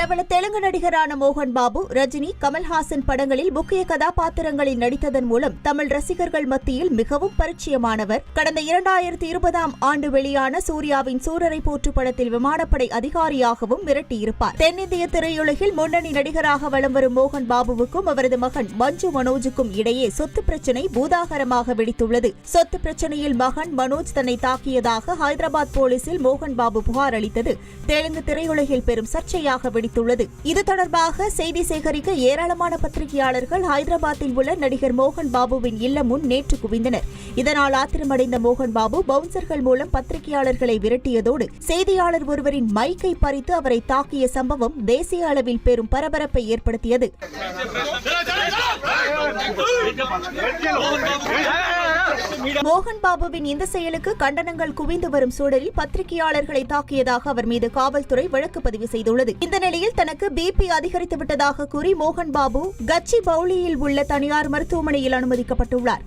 பிரபல தெலுங்கு நடிகரான மோகன் பாபு, ரஜினி, கமல்ஹாசன் படங்களில் முக்கிய கதாபாத்திரங்களில் நடித்ததன் மூலம் தமிழ் ரசிகர்கள் மத்தியில் மிகவும் பரிச்சயமானவர். கடந்த 2020ஆம் ஆண்டு வெளியான சூர்யாவின் சூரரை போற்று படத்தில் விமானப்படை அதிகாரியாகவும் மிரட்டியிருப்பார். தென்னிந்திய திரையுலகில் முன்னணி நடிகராக வலம் வரும் மோகன் பாபுவுக்கும் அவரது மகன் மஞ்சு மனோஜுக்கும் இடையே சொத்து பிரச்சினை பூதாகரமாக வெடித்துள்ளது. சொத்து பிரச்சினையில் மகன் மனோஜ் தன்னை தாக்கியதாக ஹைதராபாத் போலீசில் மோகன் பாபு புகார் அளித்தது தெலுங்கு திரையுலகில் பெரும் சர்ச்சையாக வெடித்துள்ளது. இது தொடர்பாக செய்தி சேகரிக்க ஏராளமான பத்திரிகையாளர்கள் ஹைதராபாத்தில் உள்ள நடிகர் மோகன் பாபுவின் இல்லம் முன் நேற்று குவிந்தனர். இதனால் ஆத்திரமடைந்த மோகன் பாபு பவுன்சர்கள் மூலம் பத்திரிகையாளர்களை விரட்டியதோடு செய்தியாளர் ஒருவரின் மைக்கை பறித்து அவரை தாக்கிய சம்பவம் தேசிய அளவில் பெரும் பரபரப்பை ஏற்படுத்தியது. மோகன் பாபுவின் இந்த செயலுக்கு கண்டனங்கள் குவிந்து வரும் சூழலில் பத்திரிகையாளர்களை தாக்கியதாக அவர் மீது காவல்துறை வழக்கு பதிவு செய்துள்ளது. இந்த நிலையில் தனக்கு பிபி அதிகரித்து விட்டதாக கூறி மோகன் பாபு கச்சிபவுலியில் உள்ள தனியார் மருத்துவமனையில் அனுமதிக்கப்பட்டுள்ளார்.